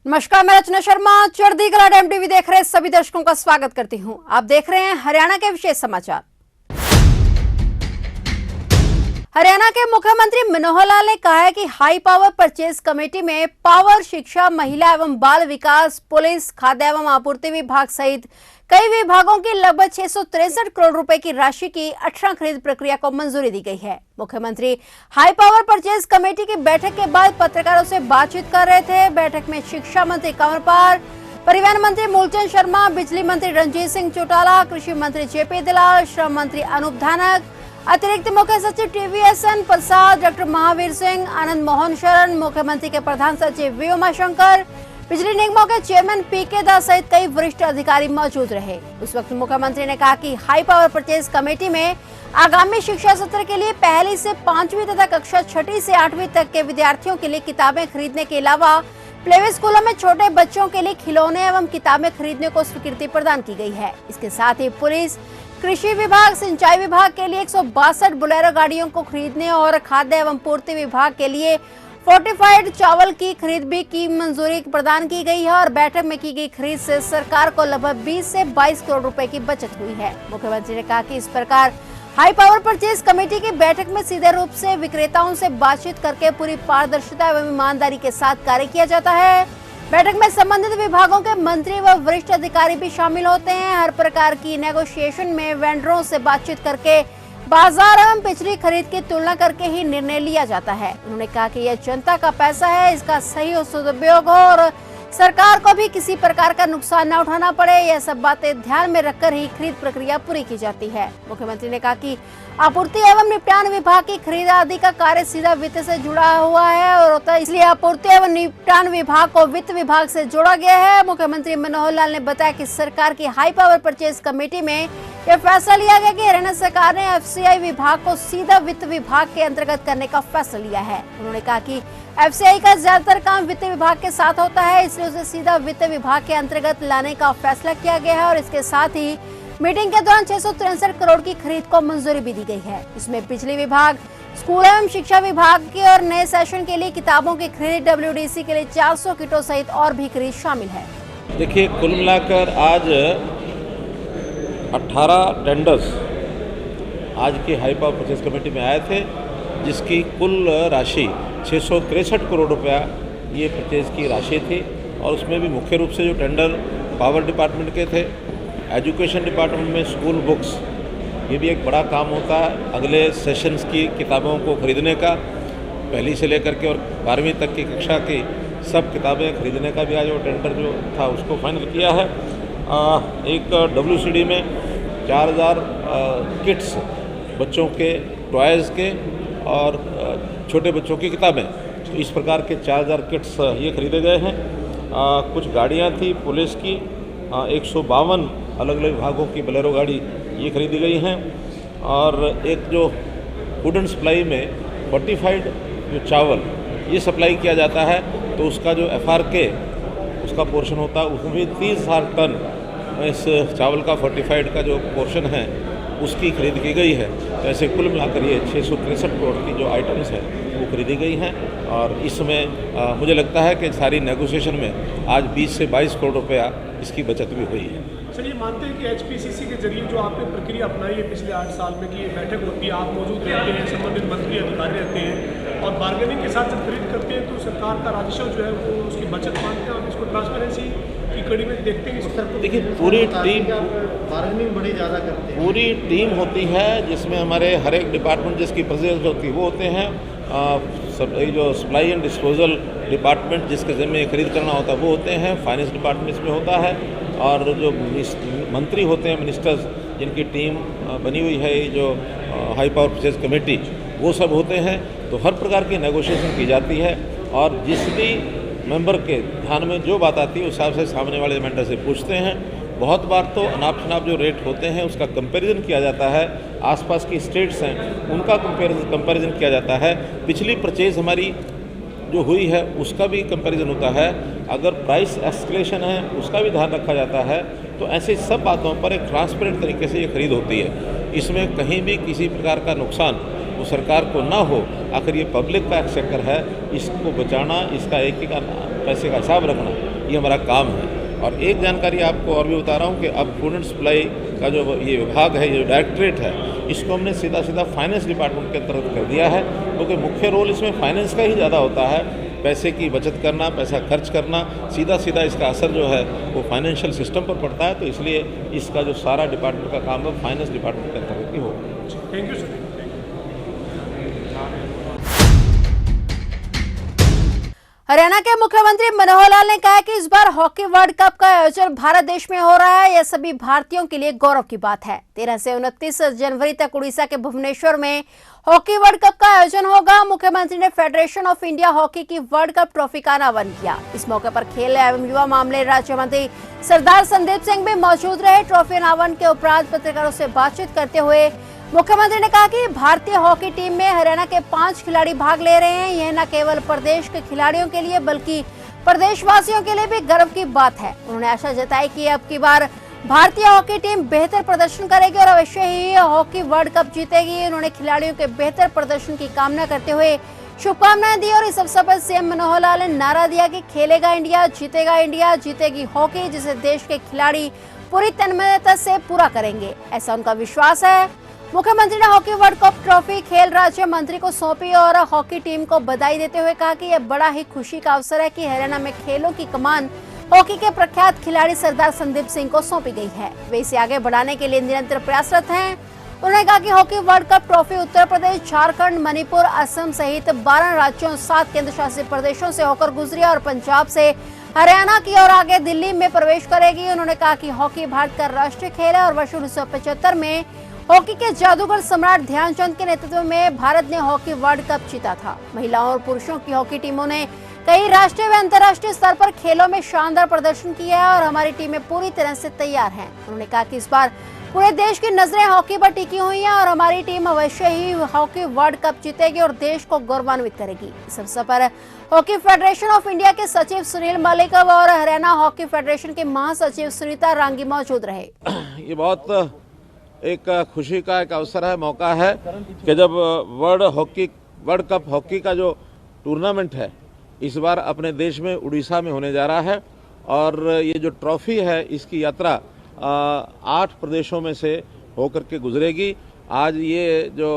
नमस्कार, मैं रचना शर्मा। चढ़ती कला टाइम टीवी देख रहे सभी दर्शकों का स्वागत करती हूं। आप देख रहे हैं हरियाणा के विशेष समाचार। हरियाणा के मुख्यमंत्री मनोहर लाल ने कहा है कि हाई पावर परचेज कमेटी में पावर, शिक्षा, महिला एवं बाल विकास, पुलिस, खाद्य एवं आपूर्ति विभाग सहित कई विभागों की लगभग 663 करोड़ रुपए की राशि की 18 खरीद प्रक्रिया को मंजूरी दी गई है। मुख्यमंत्री हाई पावर परचेज कमेटी की बैठक के बाद पत्रकारों से बातचीत कर रहे थे। बैठक में शिक्षा मंत्री कंवरपाल, परिवहन मंत्री मूलचंद शर्मा, बिजली मंत्री रणजीत सिंह चौटाला, कृषि मंत्री जेपी दलाल, श्रम मंत्री अनूप धानक, अतिरिक्त मुख्य सचिव टीवीएसएन प्रसाद, डॉक्टर महावीर सिंह, आनंद मोहन शरण, मुख्यमंत्री के प्रधान सचिव वी उमाशंकर, बिजली निगमों के चेयरमैन पीके दास सहित कई वरिष्ठ अधिकारी मौजूद रहे। उस वक्त मुख्यमंत्री ने कहा कि हाई पावर परचेज कमेटी में आगामी शिक्षा सत्र के लिए पहली से 5वीं तथा कक्षा 6ठी से 8वीं तक के विद्यार्थियों के लिए किताबें खरीदने के अलावा प्लेवे स्कूलों में छोटे बच्चों के लिए खिलौने एवं किताबें खरीदने को स्वीकृति प्रदान की गई है। इसके साथ ही पुलिस, कृषि विभाग, सिंचाई विभाग के लिए 162 बोलेरो गाड़ियों को खरीदने और खाद्य एवं पूर्ति विभाग के लिए फोर्टिफाइड चावल की खरीद भी की मंजूरी प्रदान की गई है और बैठक में की गई खरीद से सरकार को लगभग 20 से 22 करोड़ रुपए की बचत हुई है। मुख्यमंत्री ने कहा कि इस प्रकार हाई पावर परचेज कमेटी की बैठक में सीधे रूप से विक्रेताओं से बातचीत करके पूरी पारदर्शिता एवं ईमानदारी के साथ कार्य किया जाता है। बैठक में संबंधित विभागों के मंत्री व वरिष्ठ अधिकारी भी शामिल होते हैं। हर प्रकार की नेगोशिएशन में वेंडरों से बातचीत करके बाजार एवं पिछली खरीद की तुलना करके ही निर्णय लिया जाता है। उन्होंने कहा कि यह जनता का पैसा है, इसका सही सदुपयोग हो और सरकार को भी किसी प्रकार का नुकसान न उठाना पड़े, यह सब बातें ध्यान में रखकर ही खरीद प्रक्रिया पूरी की जाती है। मुख्यमंत्री ने कहा कि आपूर्ति एवं निपटान विभाग की खरीद आदि का कार्य सीधा वित्त से जुड़ा हुआ है और होता है, इसलिए आपूर्ति एवं निपटान विभाग को वित्त विभाग से जोड़ा गया है। मुख्यमंत्री मनोहर लाल ने बताया कि सरकार की हाई पावर परचेज कमेटी में यह फैसला लिया गया कि हरियाणा सरकार ने एफसीआई विभाग को सीधा वित्त विभाग के अंतर्गत करने का फैसला लिया है। उन्होंने कहा कि एफसीआई का ज्यादातर काम वित्त विभाग के साथ होता है, इसलिए उसे सीधा वित्त विभाग के अंतर्गत लाने का फैसला किया गया है और इसके साथ ही मीटिंग के दौरान 663 करोड़ की खरीद को मंजूरी भी दी गई है। इसमें बिजली विभाग, स्कूल एवं शिक्षा विभाग की और नए सेशन के लिए किताबों की खरीद, डब्ल्यूडीसी के लिए 400 किटों सहित और भी खरीद शामिल है। देखिए, कुल मिलाकर आज 18 टेंडर्स आज की हाई पावर परचेज कमेटी में आए थे, जिसकी कुल राशि 663 करोड़ रुपया ये परचेज की राशि थी। और उसमें भी मुख्य रूप से जो टेंडर पावर डिपार्टमेंट के थे, एजुकेशन डिपार्टमेंट में स्कूल बुक्स, ये भी एक बड़ा काम होता है। अगले सेशंस की किताबों को खरीदने का, पहली से लेकर के और 12वीं तक की कक्षा की सब किताबें खरीदने का भी आज वो टेंडर जो था उसको फाइनल किया है। एक WCD में 4000 किट्स बच्चों के टॉयज़ के और छोटे बच्चों की किताबें, तो इस प्रकार के 4000 किट्स ये खरीदे गए हैं। कुछ गाड़ियाँ थी पुलिस की, 152 अलग अलग विभागों की बोलेरो गाड़ी ये खरीदी गई हैं। और एक जो फूड एंड सप्लाई में फोर्टिफाइड जो चावल ये सप्लाई किया जाता है, तो उसका जो FRK उसका पोर्शन होता है, उसमें भी 30,000 टन इस चावल का फोर्टिफाइड का जो पोर्शन है उसकी खरीद की गई है। तो ऐसे कुल मिलाकर ये 663 करोड़ की जो आइटम्स हैं वो खरीदी गई हैं। और इसमें मुझे लगता है कि सारी नेगोशिएशन में आज 20 से 22 करोड़ रुपया इसकी बचत भी हुई है। सर, ये मानते हैं कि HPCC के जरिए जो आपने प्रक्रिया अपनाई है पिछले 8 साल में कि ये बैठक होती है, आप मौजूद रहते हैं, संबंधित मंत्री अधिकारी रहते हैं और बार्गेनिंग के साथ जब खरीद करते हैं तो सरकार का राजस्व जो है वो उसकी बचत मानते हैं। आप इसको ट्रांसपेरेंसी की कड़ी में देखते हैं? देखिए, पूरी टीम बार्गेनिंग बड़ी ज़्यादा करते हैं, पूरी टीम होती है जिसमें हमारे हर एक डिपार्टमेंट जिसकी प्रेसिडेंस होती है वो होते हैं। सब जो सप्लाई एंड डिस्पोजल डिपार्टमेंट जिसके ज़िम्मे खरीद करना होता है वो होते हैं, फाइनेंस डिपार्टमेंट इसमें होता है और जो मंत्री होते हैं, मिनिस्टर्स जिनकी टीम बनी हुई है, जो हाई पावर परचेज कमेटी, वो सब होते हैं। तो हर प्रकार की नेगोशिएशन की जाती है और जिस भी मेंबर के ध्यान में जो बात आती है उस हिसाब से सामने वाले मेंबर से पूछते हैं। बहुत बार तो अनाप शनाप जो रेट होते हैं उसका कंपैरिजन किया जाता है, आसपास की स्टेट्स हैं उनका कंपैरिजन किया जाता है। पिछली परचेज हमारी जो हुई है उसका भी कंपैरिजन होता है। अगर प्राइस एस्केलेशन है उसका भी ध्यान रखा जाता है। तो ऐसे सब बातों पर एक ट्रांसपेरेंट तरीके से ये खरीद होती है। इसमें कहीं भी किसी प्रकार का नुकसान वो सरकार को ना हो। आखिर ये पब्लिक का एक्सचेकर है, इसको बचाना, इसका एक एक पैसे का हिसाब रखना ये हमारा काम है। और एक जानकारी आपको और भी बता रहा हूँ कि अब फूड एंड सप्लाई का जो ये विभाग है, ये डायरेक्टरेट है, इसको हमने सीधा फाइनेंस डिपार्टमेंट के अंतर्गत कर दिया है, क्योंकि मुख्य रोल इसमें फाइनेंस का ही ज़्यादा होता है। पैसे की बचत करना, पैसा खर्च करना, सीधा इसका असर जो है वो फाइनेंशियल सिस्टम पर पड़ता है। तो इसलिए इसका जो सारा डिपार्टमेंट का काम है फाइनेंस डिपार्टमेंट के अंतर्गत ही होगा। Thank you sir. हरियाणा के मुख्यमंत्री मनोहर लाल ने कहा कि इस बार हॉकी वर्ल्ड कप का आयोजन भारत देश में हो रहा है। यह सभी भारतीयों के लिए गौरव की बात है। 13 से 29 जनवरी तक उड़ीसा के भुवनेश्वर में हॉकी वर्ल्ड कप का आयोजन होगा। मुख्यमंत्री ने फेडरेशन ऑफ इंडिया हॉकी की वर्ल्ड कप ट्रॉफी का अनावरण किया। इस मौके पर खेल एवं युवा मामले राज्य मंत्री सरदार संदीप सिंह भी मौजूद रहे। ट्रॉफी अनावरण के उपरांत पत्रकारों से बातचीत करते हुए मुख्यमंत्री ने कहा कि भारतीय हॉकी टीम में हरियाणा के 5 खिलाड़ी भाग ले रहे हैं। यह न केवल प्रदेश के खिलाड़ियों के लिए बल्कि प्रदेशवासियों के लिए भी गर्व की बात है। उन्होंने आशा जताई कि अब की बार भारतीय हॉकी टीम बेहतर प्रदर्शन करेगी और अवश्य ही हॉकी वर्ल्ड कप जीतेगी। उन्होंने खिलाड़ियों के बेहतर प्रदर्शन की कामना करते हुए शुभकामनाएं दी और इस अवसर पर सीएम मनोहर लाल ने नारा दिया कि खेलेगा इंडिया, जीतेगी हॉकी, जिसे देश के खिलाड़ी पूरी तन्मयता से पूरा करेंगे, ऐसा उनका विश्वास है। मुख्यमंत्री ने हॉकी वर्ल्ड कप ट्रॉफी खेल राज्य मंत्री को सौंपी और हॉकी टीम को बधाई देते हुए कहा कि यह बड़ा ही खुशी का अवसर है कि हरियाणा में खेलों की कमान हॉकी के प्रख्यात खिलाड़ी सरदार संदीप सिंह को सौंपी गई है। वे इसे आगे बढ़ाने के लिए निरंतर प्रयासरत हैं। उन्होंने कहा कि hockey world cup trophy Uttar Pradesh, Jharkhand, Manipur, Assam सहित 12 राज्यों, 7 केंद्र शासित प्रदेशों से होकर गुजरी और पंजाब से हरियाणा की और आगे दिल्ली में प्रवेश करेगी। उन्होंने कहा कि हॉकी भारत का राष्ट्रीय खेल है और वर्ष 1975 में हॉकी के जादूगर सम्राट ध्यानचंद के नेतृत्व में भारत ने हॉकी वर्ल्ड कप जीता था। महिलाओं और पुरुषों की हॉकी टीमों ने कई राष्ट्रीय व अंतर्राष्ट्रीय स्तर पर खेलों में शानदार प्रदर्शन किया है और हमारी टीमें पूरी तरह से तैयार हैं। उन्होंने कहा कि इस बार पूरे देश की नजरें हॉकी पर टिकी हुई हैं और हमारी टीम अवश्य ही हॉकी वर्ल्ड कप जीतेगी और देश को गौरवान्वित करेगी। इस अवसर पर हॉकी फेडरेशन ऑफ इंडिया के सचिव सुनील मलिक और हरियाणा हॉकी फेडरेशन के महासचिव सुनीता रांगी मौजूद रहे। ये बहुत एक खुशी का एक अवसर है, मौका है कि जब वर्ल्ड कप हॉकी का जो टूर्नामेंट है इस बार अपने देश में उड़ीसा में होने जा रहा है और ये जो ट्रॉफी है इसकी यात्रा 8 प्रदेशों में से होकर के गुजरेगी। आज ये जो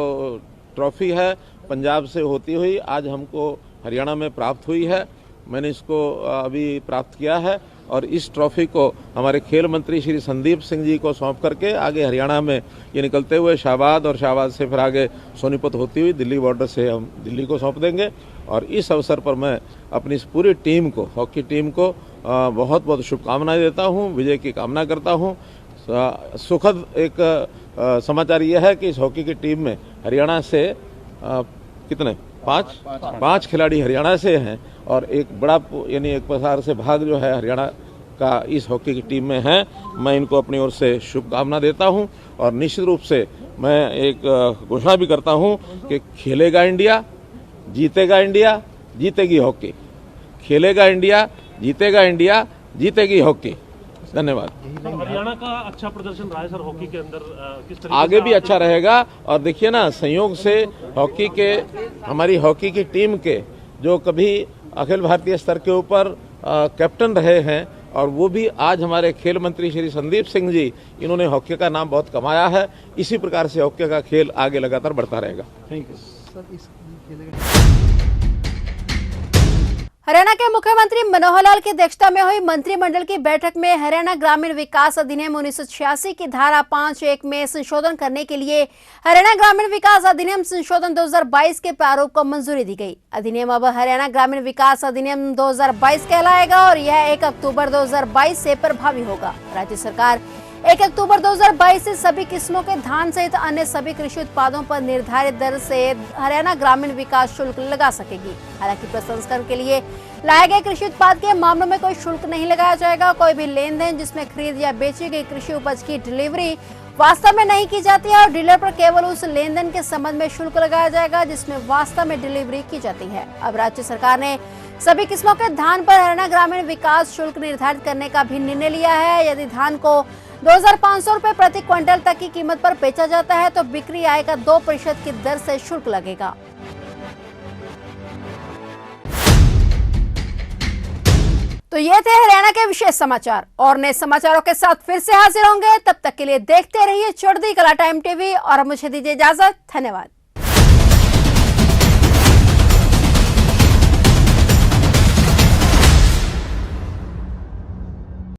ट्रॉफी है पंजाब से होती हुई आज हमको हरियाणा में प्राप्त हुई है। मैंने इसको अभी प्राप्त किया है और इस ट्रॉफी को हमारे खेल मंत्री श्री संदीप सिंह जी को सौंप करके आगे हरियाणा में ये निकलते हुए शाहबाद और शाहबाद से फिर आगे सोनीपत होती हुई दिल्ली बॉर्डर से हम दिल्ली को सौंप देंगे। और इस अवसर पर मैं अपनी इस पूरी टीम को, हॉकी टीम को बहुत बहुत शुभकामनाएं देता हूं, विजय की कामना करता हूं। सुखद एक समाचार यह है कि इस हॉकी की टीम में हरियाणा से कितने 5 खिलाड़ी हरियाणा से हैं और एक बड़ा यानी एक प्रसार से भाग जो है हरियाणा का इस हॉकी की टीम में है। मैं इनको अपनी ओर से शुभकामना देता हूं और निश्चित रूप से मैं एक घोषणा भी करता हूं कि खेलेगा इंडिया, जीतेगी हॉकी। खेलेगा इंडिया, जीतेगी हॉकी। धन्यवाद। हरियाणा का अच्छा प्रदर्शन रहा है सर हॉकी के अंदर, किस तरीके आगे भी अच्छा रहेगा। और देखिए ना, संयोग से हमारी हॉकी की टीम के जो कभी अखिल भारतीय स्तर के ऊपर कैप्टन रहे हैं और वो भी आज हमारे खेल मंत्री श्री संदीप सिंह जी, इन्होंने हॉकी का नाम बहुत कमाया है। इसी प्रकार से हॉकी का खेल आगे लगातार बढ़ता रहेगा। Thank you. हरियाणा के मुख्यमंत्री मनोहर लाल की अध्यक्षता में हुई मंत्रिमंडल की बैठक में हरियाणा ग्रामीण विकास अधिनियम 1986 की धारा 5(1) में संशोधन करने के लिए हरियाणा ग्रामीण विकास अधिनियम संशोधन 2022 के प्रारूप को मंजूरी दी गई। अधिनियम अब हरियाणा ग्रामीण विकास अधिनियम 2022 कहलाएगा और यह 1 अक्टूबर 2022 से प्रभावी होगा। राज्य सरकार 1 अक्टूबर 2022 से सभी किस्मों के धान सहित अन्य सभी कृषि उत्पादों पर निर्धारित दर से हरियाणा ग्रामीण विकास शुल्क लगा सकेगी। हालांकि प्रसंस्करण के लिए लाए गए कृषि उत्पाद के मामलों में कोई शुल्क नहीं लगाया जाएगा। कोई भी लेन देन जिसमें खरीद या बेची गई कृषि उपज की डिलीवरी वास्तव में नहीं की जाती है और डीलर पर केवल उस लेन देन के संबंध में शुल्क लगाया जाएगा जिसमें वास्तव में डिलीवरी की जाती है। अब राज्य सरकार ने सभी किस्मों के धान पर हरियाणा ग्रामीण विकास शुल्क निर्धारित करने का भी निर्णय लिया है। यदि धान को 2500 रुपए प्रति क्विंटल तक की कीमत पर बेचा जाता है तो बिक्री आय का 2% की दर से शुल्क लगेगा। तो ये थे हरियाणा के विशेष समाचार और नए समाचारों के साथ फिर से हाजिर होंगे। तब तक के लिए देखते रहिए चढ़ती कला टाइम टीवी और मुझे दीजिए इजाजत। धन्यवाद।